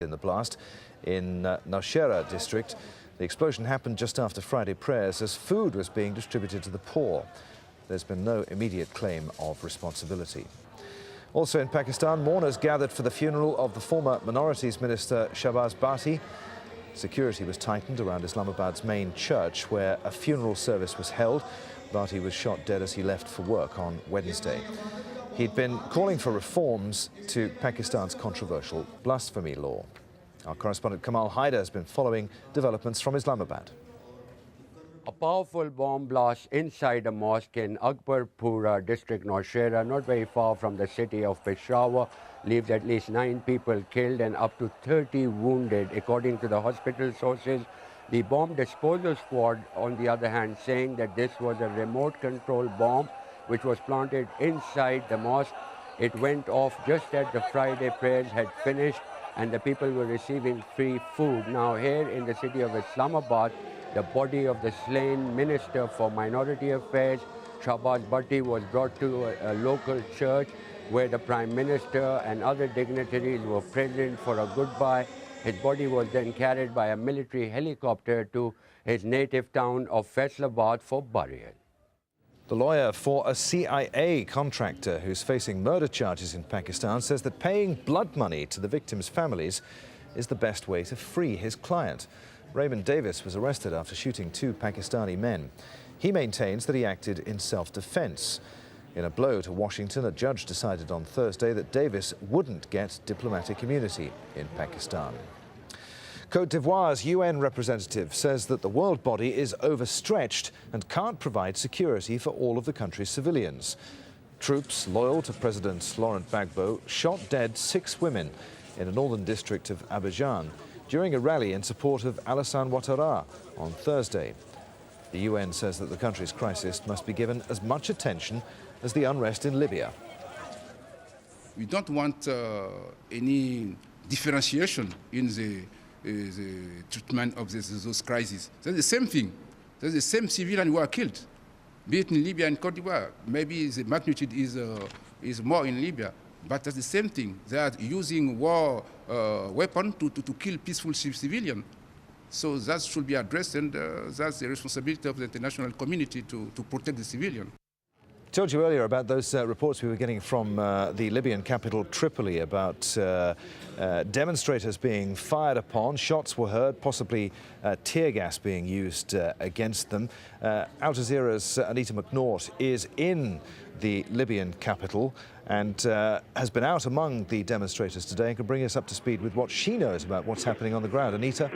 in the blast in AlJazeera district. The explosion happened just after Friday prayers as food was being distributed to the poor. There's been no immediate claim of responsibility. Also in Pakistan, mourners gathered for the funeral of the former Minorities Minister Shahbaz Bhatti. Security was tightened around Islamabad's main church, where a funeral service was held. Bhatti was shot dead as he left for work on Wednesday. He'd been calling for reforms to Pakistan's controversial blasphemy law. Our correspondent Kamal Haider has been following developments from Islamabad. A powerful bomb blast inside a mosque in Akbarpura district, AlJazeera, not very far from the city of Peshawar, leaves at least 9 people killed and up to 30 wounded, according to the hospital sources. The bomb disposal squad, on the other hand, saying that this was a remote control bomb which was planted inside the mosque. It went off just as the Friday prayers had finished and the people were receiving free food. Now here in the city of Islamabad, the body of the slain Minister for Minority Affairs, Shahbaz Bhatti, was brought to a local church where the Prime Minister and other dignitaries were present for a goodbye. His body was then carried by a military helicopter to his native town of Faisalabad for burial. The lawyer for a CIA contractor who's facing murder charges in Pakistan says that paying blood money to the victims' families is the best way to free his client. Raymond Davis was arrested after shooting 2 Pakistani men. He maintains that he acted in self-defense. In a blow to Washington, a judge decided on Thursday that Davis wouldn't get diplomatic immunity in Pakistan. Côte d'Ivoire's UN representative says that the world body is overstretched and can't provide security for all of the country's civilians. Troops loyal to President Laurent Gbagbo shot dead 6 women in the northern district of Abidjan during a rally in support of Alassane Ouattara on Thursday. The UN says that the country's crisis must be given as much attention as the unrest in Libya. We don't want any differentiation in the treatment of those crises. That's the same thing. That's the same civilians who are killed, be it in Libya and Côte d'Ivoire. Maybe the magnitude is more in Libya, but that's the same thing. They are using war weapons to kill peaceful civilians. So that should be addressed, and that's the responsibility of the international community to protect the civilian. I told you earlier about those reports we were getting from the Libyan capital Tripoli about demonstrators being fired upon. Shots were heard, possibly tear gas being used against them. AlJazeera's Anita McNaught is in the Libyan capital and has been out among the demonstrators today and can bring us up to speed with what she knows about what's happening on the ground. Anita?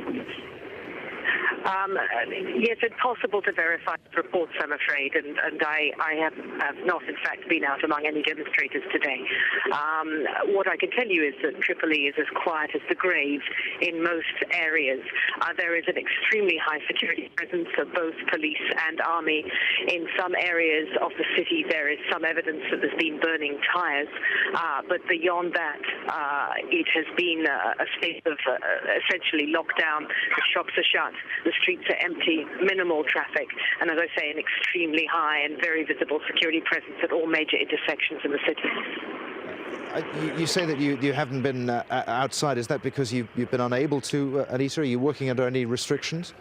Yes, it's possible to verify reports, I'm afraid, and I have not, in fact, been out among any demonstrators today. What I can tell you is that Tripoli is as quiet as the grave in most areas. There is an extremely high security presence of both police and army. In some areas of the city, there is some evidence that there's been burning tires, but beyond that, it has been a state of essentially lockdown. The shops are shut, the streets are empty, minimal traffic, and as I say, an extremely high and very visible security presence at all major intersections in the city. You say that you haven't been outside. Is that because you've been unable to, Anita? Are you working under any restrictions?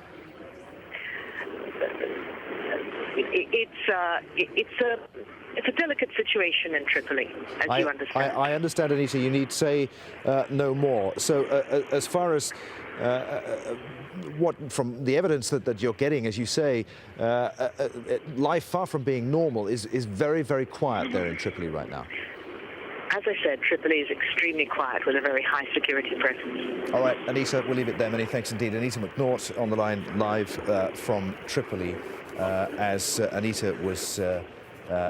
It's a delicate situation in Tripoli, as you understand. I understand, Anita. You need say no more. So as far as what from the evidence that you're getting, as you say, life far from being normal is very, very quiet there in Tripoli right now. As I said, Tripoli is extremely quiet with a very high security presence. All right, Anita, we'll leave it there. Many thanks indeed. Anita McNaught on the line live from Tripoli. As Anita was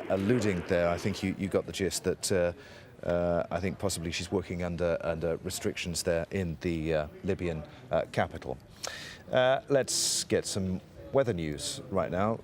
alluding there, I think you got the gist that I think possibly she's working under restrictions there in the Libyan capital. Let's get some weather news right now.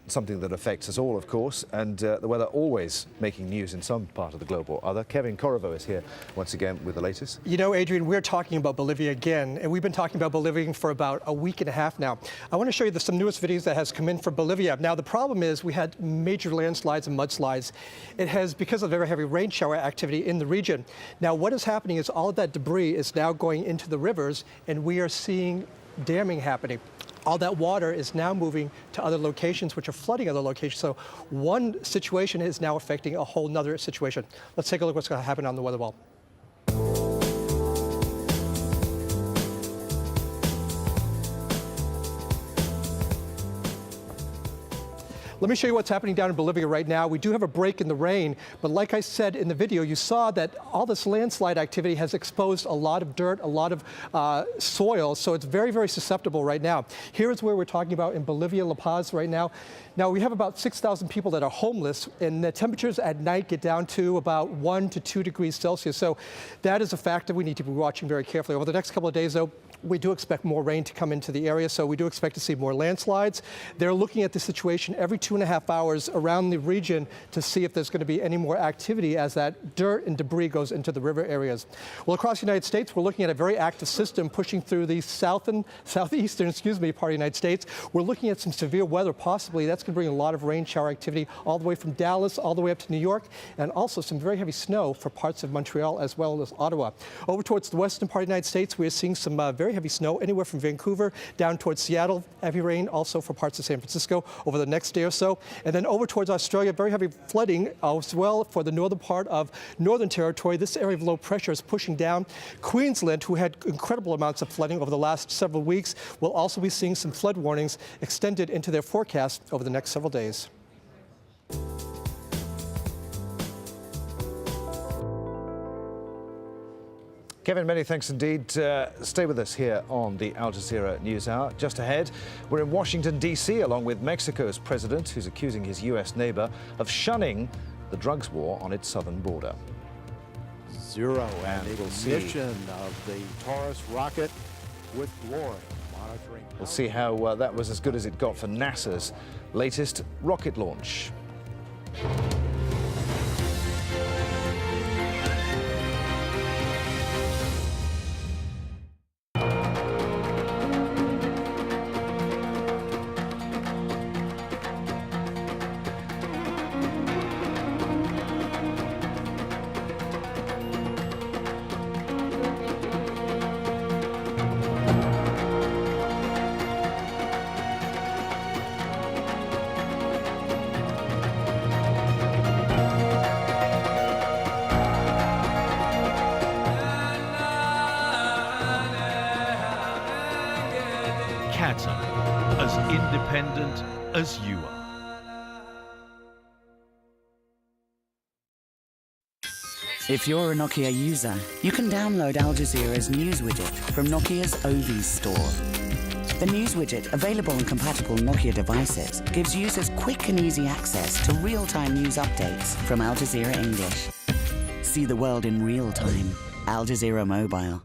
something that affects us all, of course, and the weather always making news in some part of the globe or other. Kevin Corriveau is here once again with the latest. You know, Adrian, we're talking about Bolivia again, and we've been talking about Bolivia for about a week and a half now. I want to show you some newest videos that has come in from Bolivia. Now, the problem is we had major landslides and mudslides. It has because of very heavy rain shower activity in the region. Now, what is happening is all of that debris is now going into the rivers, and we are seeing damming happening. All that water is now moving to other locations, which are flooding other locations. So one situation is now affecting a whole nother situation. Let's take a look at what's going to happen on the weather wall. Let me show you what's happening down in Bolivia right now. We do have a break in the rain, but like I said in the video, you saw that all this landslide activity has exposed a lot of dirt, a lot of soil, so it's very, very susceptible right now. Here is where we're talking about in Bolivia, La Paz right now. Now, we have about 6,000 people that are homeless, and the temperatures at night get down to about 1 to 2 degrees Celsius. So that is a factor we need to be watching very carefully. Over the next couple of days, though, we do expect more rain to come into the area, so we do expect to see more landslides. They're looking at the situation every 2.5 hours around the region to see if there's going to be any more activity as that dirt and debris goes into the river areas. Well, across the United States, we're looking at a very active system pushing through the southeastern part of the United States. We're looking at some severe weather possibly. That's going to bring a lot of rain shower activity all the way from Dallas all the way up to New York, and also some very heavy snow for parts of Montreal as well as Ottawa. Over towards the western part of the United States, we're seeing some very heavy snow anywhere from Vancouver down towards Seattle. Heavy rain also for parts of San Francisco over the next day or so. And then over towards Australia, very heavy flooding as well for the northern part of Northern Territory. This area of low pressure is pushing down. Queensland, who had incredible amounts of flooding over the last several weeks, will also be seeing some flood warnings extended into their forecast over the next several days. Kevin, many thanks indeed. Stay with us here on the Al Jazeera News Hour. Just ahead, we're in Washington, D.C., along with Mexico's president, who's accusing his U.S. neighbor of shunning the drugs war on its southern border. Zero and ignition of the Taurus rocket with glory. Monitoring. We'll see how that was as good as it got for NASA's latest rocket launch. as independent as you are. If you're a Nokia user, you can download Al Jazeera's news widget from Nokia's Ovis store. The news widget, available on compatible Nokia devices, gives users quick and easy access to real-time news updates from Al Jazeera English. See the world in real time. Al Jazeera Mobile.